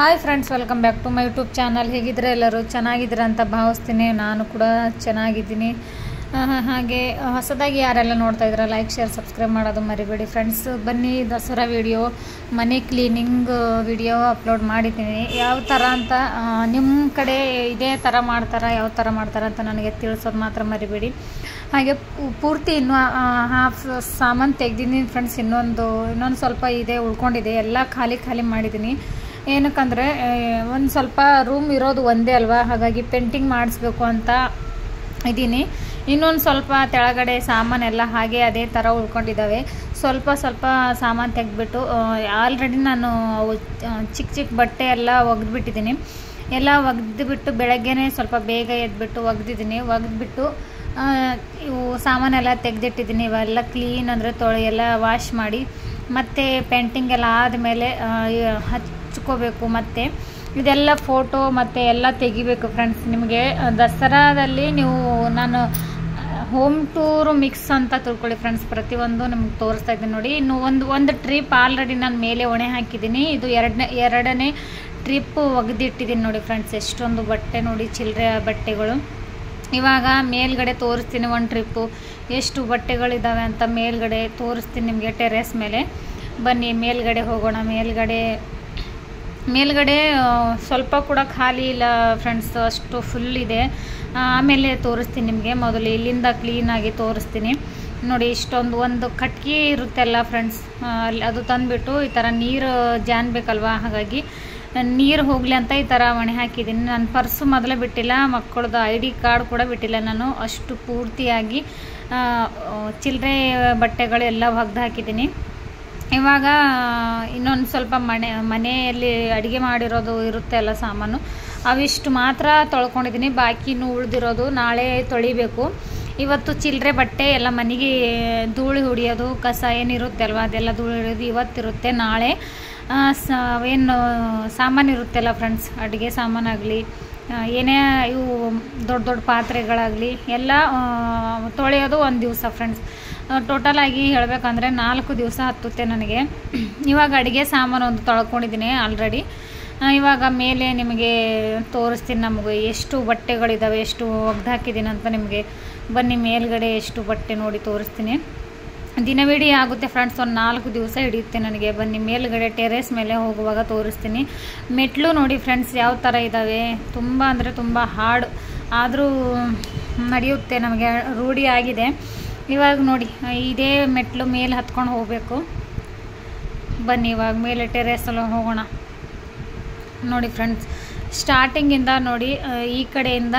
Hi friends, welcome back to my YouTube channel. ಹೇಗಿದ್ರೆ ಎಲ್ಲರೂ ಚೆನ್ನಾಗಿದ್ದೀರಾ ಅಂತ ಭಾವಿಸ್ತೀನಿ. ನಾನು ಕೂಡ ಚೆನ್ನಾಗಿದ್ದೀನಿ. ಹಾಗೆ ಹೊಸದಾಗಿ ಯಾರೆಲ್ಲ ನೋಡ್ತಾ ಇದ್ದೀರಾ ಲೈಕ್, ಶೇರ್, ಸಬ್ಸ್ಕ್ರೈಬ್ ಮಾಡೋದು ಮರಿಬೇಡಿ ಫ್ರೆಂಡ್ಸ್. ಬನ್ನಿ, ದಸರಾ ವಿಡಿಯೋ, ಮನೆ ಕ್ಲೀನಿಂಗ್ ವಿಡಿಯೋ ಅಪ್ಲೋಡ್ ಮಾಡಿದ್ದೀನಿ. ಯಾವ ಥರ ಅಂತ ನಿಮ್ಮ ಕಡೆ ಇದೇ ಥರ ಮಾಡ್ತಾರಾ, ಯಾವ ಥರ ಮಾಡ್ತಾರೆ ಅಂತ ನನಗೆ ತಿಳಿಸೋದು ಮಾತ್ರ ಮರಿಬೇಡಿ. ಹಾಗೆ ಪೂರ್ತಿ ಇನ್ನೂ ಹಾಫ್ ಸಾಮಾನು ತೆಗ್ದಿದ್ದೀನಿ ಫ್ರೆಂಡ್ಸ್. ಇನ್ನೊಂದು ಸ್ವಲ್ಪ ಇದೆ, ಉಳ್ಕೊಂಡಿದೆ. ಎಲ್ಲ ಖಾಲಿ ಮಾಡಿದ್ದೀನಿ. ಏನಕ್ಕಂದರೆ ಒಂದು ಸ್ವಲ್ಪ ರೂಮ್ ಇರೋದು ಒಂದೇ ಅಲ್ವಾ, ಹಾಗಾಗಿ ಪೇಂಟಿಂಗ್ ಮಾಡಿಸ್ಬೇಕು ಅಂತ ಇದ್ದೀನಿ. ಇನ್ನೊಂದು ಸ್ವಲ್ಪ ಕೆಳಗಡೆ ಸಾಮಾನೆಲ್ಲ ಹಾಗೆ ಅದೇ ಥರ ಉಳ್ಕೊಂಡಿದ್ದಾವೆ. ಸ್ವಲ್ಪ ಸಾಮಾನು ತೆಗೆದ್ಬಿಟ್ಟು ಆಲ್ರೆಡಿ ನಾನು ಚಿಕ್ಕ ಬಟ್ಟೆ ಎಲ್ಲ ಒಗೆದ್ಬಿಟ್ಟಿದ್ದೀನಿ. ಎಲ್ಲ ಒಗೆದ್ಬಿಟ್ಟು ಬೆಳಗ್ಗೆನೇ ಸ್ವಲ್ಪ ಬೇಗ ಎದ್ಬಿಟ್ಟು ಒಗೆದ್ಬಿಟ್ಟು ಇವು ಸಾಮಾನೆಲ್ಲ ತೆಗೆದಿಟ್ಟಿದ್ದೀನಿ. ಇವೆಲ್ಲ ಕ್ಲೀನ್ ಅಂದರೆ ಎಲ್ಲ ವಾಶ್ ಮಾಡಿ ಮತ್ತು ಪೇಂಟಿಂಗ್ ಎಲ್ಲ ಆದಮೇಲೆ ಹಚ್ಕೋಬೇಕು. ಮತ್ತು ಇದೆಲ್ಲ ಫೋಟೋ ಮತ್ತು ಎಲ್ಲ ತೆಗಿಬೇಕು ಫ್ರೆಂಡ್ಸ್. ನಿಮಗೆ ದಸರಾದಲ್ಲಿ ನಾನು ಹೋಮ್ ಟೂರು ಮಿಕ್ಸ್ ಅಂತ ತಿಳ್ಕೊಳ್ಳಿ ಫ್ರೆಂಡ್ಸ್. ಪ್ರತಿಯೊಂದು ನಿಮ್ಗೆ ತೋರಿಸ್ತಾ ಇದ್ದೀನಿ ನೋಡಿ. ಇನ್ನು ಒಂದು ಟ್ರಿಪ್ ಆಲ್ರೆಡಿ ನಾನು ಮೇಲೆ ಒಣೆ ಹಾಕಿದ್ದೀನಿ. ಇದು ಎರಡನೇ ಟ್ರಿಪ್ ಒಗೆದಿಟ್ಟಿದ್ದೀನಿ ನೋಡಿ ಫ್ರೆಂಡ್ಸ್. ಎಷ್ಟೊಂದು ಬಟ್ಟೆ ನೋಡಿ, ಚಿಲ್ಲರೆ ಬಟ್ಟೆಗಳು. ಇವಾಗ ಮೇಲ್ಗಡೆ ತೋರಿಸ್ತೀನಿ ಒಂದು ಟ್ರಿಪ್ಪು ಎಷ್ಟು ಬಟ್ಟೆಗಳಿದ್ದಾವೆ ಅಂತ ಮೇಲ್ಗಡೆ ತೋರಿಸ್ತೀನಿ ನಿಮಗೆ ಟೆರೆಸ್ ಮೇಲೆ. ಬನ್ನಿ ಮೇಲ್ಗಡೆ ಹೋಗೋಣ. ಮೇಲ್ಗಡೆ ಸ್ವಲ್ಪ ಕೂಡ ಖಾಲಿ ಇಲ್ಲ ಫ್ರೆಂಡ್ಸ್, ಅಷ್ಟು ಫುಲ್ ಇದೆ. ಆಮೇಲೆ ತೋರಿಸ್ತೀನಿ ನಿಮಗೆ. ಮೊದಲು ಇಲ್ಲಿಂದ ಕ್ಲೀನಾಗಿ ತೋರಿಸ್ತೀನಿ ನೋಡಿ. ಒಂದು ಕಟ್ಗೆ ಇರುತ್ತೆಲ್ಲ ಫ್ರೆಂಡ್ಸ್, ಅದು ತಂದುಬಿಟ್ಟು ಈ ಥರ ನೀರು ಜಾನ್ಬೇಕಲ್ವಾ, ಹಾಗಾಗಿ ನೀರು ಹೋಗಲಿ ಅಂತ ಈ ಥರ ಒಣೆ ಹಾಕಿದ್ದೀನಿ. ನನ್ನ ಪರ್ಸು ಮೊದಲೇ ಬಿಟ್ಟಿಲ್ಲ, ಮಕ್ಕಳದ್ದು ID ಕಾರ್ಡ್ ಕೂಡ ಬಿಟ್ಟಿಲ್ಲ ನಾನು. ಅಷ್ಟು ಪೂರ್ತಿಯಾಗಿ ಚಿಲ್ಲರೆ ಬಟ್ಟೆಗಳೆಲ್ಲ ಒಗ್ದು ಹಾಕಿದ್ದೀನಿ. ಇವಾಗ ಇನ್ನೊಂದು ಸ್ವಲ್ಪ ಮನೆಯಲ್ಲಿ ಅಡುಗೆ ಮಾಡಿರೋದು ಇರುತ್ತೆ ಅಲ್ಲ ಸಾಮಾನು, ಅವಿಷ್ಟು ಮಾತ್ರ ತೊಳ್ಕೊಂಡಿದ್ದೀನಿ. ಬಾಕಿ ಇನ್ನೂ ಉಳಿದಿರೋದು ನಾಳೆ ತೊಳಿಬೇಕು. ಇವತ್ತು ಚಿಲ್ಲರೆ ಬಟ್ಟೆ ಎಲ್ಲ ಮನೆಗೆ ಧೂಳು ಹೊಡಿಯೋದು, ಕಸ ಏನಿರುತ್ತೆ ಅಲ್ವ ಅದೆಲ್ಲ ಧೂಳು ಹಿಡಿಯೋದು ಇವತ್ತಿರುತ್ತೆ. ನಾಳೆ ಏನು ಸಾಮಾನು ಇರುತ್ತೆಲ್ಲ ಫ್ರೆಂಡ್ಸ್, ಅಡುಗೆ ಸಾಮಾನಾಗಲಿ ಏನೇ ಇವು ದೊಡ್ಡ ಪಾತ್ರೆಗಳಾಗಲಿ ಎಲ್ಲ ತೊಳೆಯೋದು ಒಂದು ದಿವಸ ಫ್ರೆಂಡ್ಸ್. ಟೋಟಲಾಗಿ ಹೇಳಬೇಕಂದ್ರೆ 4 ದಿವಸ ಹತ್ತುತ್ತೆ ನನಗೆ. ಇವಾಗ ಅಡುಗೆ ಸಾಮಾನು ಒಂದು ತೊಳ್ಕೊಂಡಿದ್ದೀನಿ ಆಲ್ರೆಡಿ. ಇವಾಗ ಮೇಲೆ ನಿಮಗೆ ತೋರಿಸ್ತೀನಿ ನಮಗೆ ಎಷ್ಟು ಬಟ್ಟೆಗಳಿದ್ದಾವೆ, ಎಷ್ಟು ಒಗ್ದು ಹಾಕಿದ್ದೀನಿ ಅಂತ ನಿಮಗೆ. ಬನ್ನಿ ಮೇಲ್ಗಡೆ ಎಷ್ಟು ಬಟ್ಟೆ ನೋಡಿ ತೋರಿಸ್ತೀನಿ. ದಿನವಿಡೀ ಆಗುತ್ತೆ ಫ್ರೆಂಡ್ಸ್, ಒಂದು 4 ದಿವಸ ಹಿಡಿಯುತ್ತೆ ನನಗೆ. ಬನ್ನಿ ಮೇಲ್ಗಡೆ ಟೆರೇಸ್ ಮೇಲೆ ಹೋಗುವಾಗ ತೋರಿಸ್ತೀನಿ. ಮೆಟ್ಲು ನೋಡಿ ಫ್ರೆಂಡ್ಸ್ ಯಾವ ಥರ ಇದ್ದಾವೆ. ತುಂಬ ಅಂದರೆ ತುಂಬ ಹಾರ್ಡ್ ಆದರೂ ನಡೆಯುತ್ತೆ, ನಮಗೆ ರೂಢಿ ಆಗಿದೆ. ಇವಾಗ ನೋಡಿ ಇದೇ ಮೆಟ್ಲು ಮೇಲೆ ಹತ್ಕೊಂಡು ಹೋಗಬೇಕು. ಬನ್ನಿ ಇವಾಗ ಮೇಲೆ ಟೆರೇಸಲ್ಲಿ ಹೋಗೋಣ. ನೋಡಿ ಫ್ರೆಂಡ್ಸ್, ಸ್ಟಾರ್ಟಿಂಗಿಂದ ನೋಡಿ ಈ ಕಡೆಯಿಂದ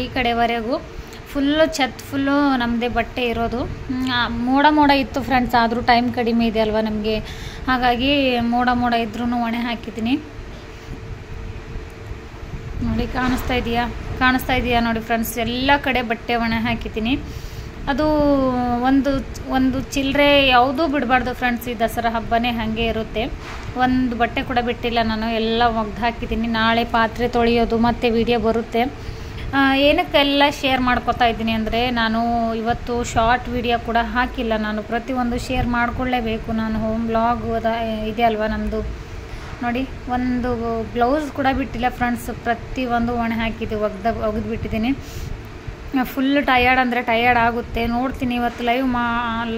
ಈ ಕಡೆವರೆಗೂ ಫುಲ್ಲು ನಮ್ಮದೇ ಬಟ್ಟೆ ಇರೋದು. ಮೋಡ ಇತ್ತು ಫ್ರೆಂಡ್ಸ್, ಆದರೂ ಟೈಮ್ ಕಡಿಮೆ ಇದೆ ಅಲ್ವಾ ನಮಗೆ, ಹಾಗಾಗಿ ಮೋಡ ಇದ್ರೂ ಒಣೆ ಹಾಕಿದ್ದೀನಿ ನೋಡಿ. ಕಾಣಿಸ್ತಾ ಇದೆಯಾ ನೋಡಿ ಫ್ರೆಂಡ್ಸ್. ಎಲ್ಲ ಕಡೆ ಬಟ್ಟೆ ಒಣೆ ಹಾಕಿದ್ದೀನಿ. ಅದು ಒಂದು ಚಿಲ್ಲರೆ ಯಾವುದೂ ಬಿಡಬಾರ್ದು ಫ್ರೆಂಡ್ಸ್. ಈ ದಸರಾ ಹಬ್ಬನೇ ಹಾಗೆ ಇರುತ್ತೆ. ಒಂದು ಬಟ್ಟೆ ಕೂಡ ಬಿಟ್ಟಿಲ್ಲ ನಾನು, ಎಲ್ಲ ಒಗ್ದು ಹಾಕಿದ್ದೀನಿ. ನಾಳೆ ಪಾತ್ರೆ ತೊಳೆಯೋದು ಮತ್ತು ವಿಡಿಯೋ ಬರುತ್ತೆ. ಏನಕ್ಕೆಲ್ಲ ಶೇರ್ ಮಾಡ್ಕೊತಾ ಇದ್ದೀನಿ ಅಂದರೆ, ನಾನು ಇವತ್ತು ಶಾರ್ಟ್ ವಿಡಿಯೋ ಕೂಡ ಹಾಕಿಲ್ಲ. ನಾನು ಪ್ರತಿಯೊಂದು ಶೇರ್ ಮಾಡ್ಕೊಳ್ಳೇಬೇಕು. ನಾನು ಹೋಮ್ ಬ್ಲಾಗ್ ಇದೆ ಅಲ್ವಾ ನಮ್ಮದು ನೋಡಿ. ಒಂದು ಬ್ಲೌಸ್ ಕೂಡ ಬಿಟ್ಟಿಲ್ಲ ಫ್ರೆಂಡ್ಸ್. ಪ್ರತಿಯೊಂದು ಒಣೆ ಹಾಕಿದ್ದು ಒಗೆದು ಬಿಟ್ಟಿದ್ದೀನಿ. ಫುಲ್ ಟಯರ್ಡ್ ಆಗುತ್ತೆ. ನೋಡ್ತೀನಿ ಇವತ್ತು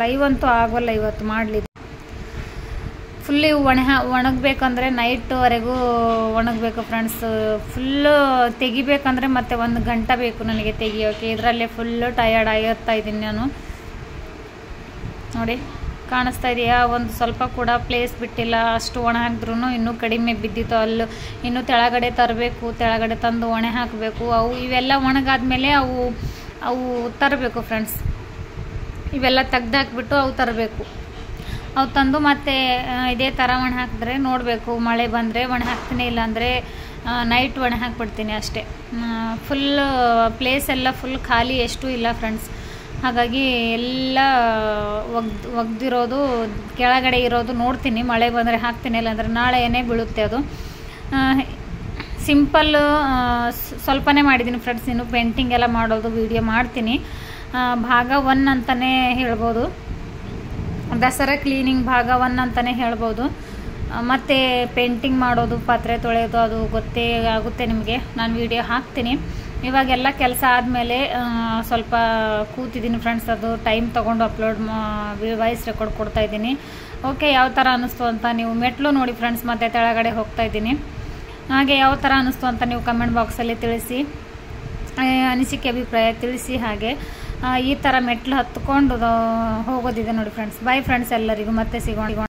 ಲೈವ್ ಅಂತೂ ಆಗೋಲ್ಲ ಇವತ್ತು ಮಾಡಲಿ. ಫುಲ್ ಒಣಗಬೇಕಂದ್ರೆ ನೈಟ್ವರೆಗೂ ಒಣಗಬೇಕು ಫ್ರೆಂಡ್ಸ್. ಫುಲ್ಲು ತೆಗಿಬೇಕಂದ್ರೆ ಮತ್ತೆ 1 ಗಂಟೆ ಬೇಕು ನನಗೆ ತೆಗಿಯೋಕ್ಕೆ. ಇದರಲ್ಲೇ ಫುಲ್ಲು ಟಯರ್ಡ್ ಆಗಿರ್ತಾ ಇದ್ದೀನಿ ನಾನು ನೋಡಿ. ಕಾಣಿಸ್ತಾ ಇದೆಯಾ? ಒಂದು ಸ್ವಲ್ಪ ಕೂಡ ಪ್ಲೇಸ್ ಬಿಟ್ಟಿಲ್ಲ. ಅಷ್ಟು ಒಣ ಹಾಕಿದ್ರೂ ಇನ್ನೂ ಕಡಿಮೆ ಬಿದ್ದಿತ್ತು. ಇನ್ನೂ ತೆಳಗಡೆ ತರಬೇಕು, ತೆಳಗಡೆ ತಂದು ಒಣೆ ಹಾಕಬೇಕು. ಇವೆಲ್ಲ ಒಣಗಾದ್ಮೇಲೆ ಅವು ತರಬೇಕು ಫ್ರೆಂಡ್ಸ್. ಇವೆಲ್ಲ ತೆಗ್ದಾಕ್ಬಿಟ್ಟು ಅವು ತರಬೇಕು. ಅವು ತಂದು ಮತ್ತೆ ಇದೇ ಥರ ಒಣೆ ಹಾಕಿದ್ರೆ ನೋಡಬೇಕು. ಮಳೆ ಬಂದರೆ ಒಣೆ ಹಾಕ್ತೀನಿ, ಇಲ್ಲಾಂದರೆ ನೈಟ್ ಒಣೆ ಹಾಕ್ಬಿಡ್ತೀನಿ ಅಷ್ಟೇ. ಪ್ಲೇಸ್ ಎಲ್ಲ ಫುಲ್ ಖಾಲಿ ಎಷ್ಟು ಇಲ್ಲ ಫ್ರೆಂಡ್ಸ್. ಹಾಗಾಗಿ ಎಲ್ಲ ಒಗ್ದಿರೋದು ಕೆಳಗಡೆ ಇರೋದು ನೋಡ್ತೀನಿ. ಮಳೆ ಬಂದರೆ ಹಾಕ್ತೀನಿ, ಇಲ್ಲಾಂದರೆ ನಾಳೆ ಏನೇ ಬೀಳುತ್ತೆ ಅದು. ಸಿಂಪಲ್ಲು ಸ್ವಲ್ಪನೇ ಮಾಡಿದ್ದೀನಿ ಫ್ರೆಂಡ್ಸ್. ಇನ್ನು ಪೇಂಟಿಂಗ್ ಎಲ್ಲ ಮಾಡೋದು ವಿಡಿಯೋ ಮಾಡ್ತೀನಿ. ಭಾಗ 1 ಅಂತಲೇ ಹೇಳ್ಬೋದು. ದಸರಾ ಕ್ಲೀನಿಂಗ್ ಭಾಗ 1 ಅಂತಲೇ ಹೇಳ್ಬೋದು. ಮತ್ತು ಪೇಂಟಿಂಗ್ ಮಾಡೋದು, ಪಾತ್ರೆ ತೊಳೆಯೋದು ಅದು ಗೊತ್ತೇ ಆಗುತ್ತೆ ನಿಮಗೆ. ನಾನು ವಿಡಿಯೋ ಹಾಕ್ತೀನಿ. ಇವಾಗೆಲ್ಲ ಕೆಲಸ ಆದಮೇಲೆ ಸ್ವಲ್ಪ ಕೂತಿದ್ದೀನಿ ಫ್ರೆಂಡ್ಸ್. ಅದು ಟೈಮ್ ತೊಗೊಂಡು ಅಪ್ಲೋಡ್ ವಾಯ್ಸ್ ರೆಕಾರ್ಡ್ ಕೊಡ್ತಾಯಿದ್ದೀನಿ. ಓಕೆ, ಯಾವ ಥರ ಅನ್ನಿಸ್ತು ಅಂತ ನೀವು ಮೆಟ್ಲು ನೋಡಿ ಫ್ರೆಂಡ್ಸ್. ಮತ್ತೆ ಕೆಳಗಡೆ ಹೋಗ್ತಾಯಿದ್ದೀನಿ. ಹಾಗೆ ಯಾವ ಥರ ಅನ್ನಿಸ್ತು ಅಂತ ನೀವು ಕಮೆಂಟ್ ಬಾಕ್ಸಲ್ಲಿ ತಿಳಿಸಿ, ಅನಿಸಿಕೆ ಅಭಿಪ್ರಾಯ ತಿಳಿಸಿ. ಹಾಗೆ ಈ ಥರ ಮೆಟ್ಲು ಹತ್ಕೊಂಡು ಹೋಗೋದಿದೆ ನೋಡಿ ಫ್ರೆಂಡ್ಸ್. ಬಾಯ್ ಫ್ರೆಂಡ್ಸ್ ಎಲ್ಲರಿಗೂ, ಮತ್ತೆ ಸಿಗೋಣ.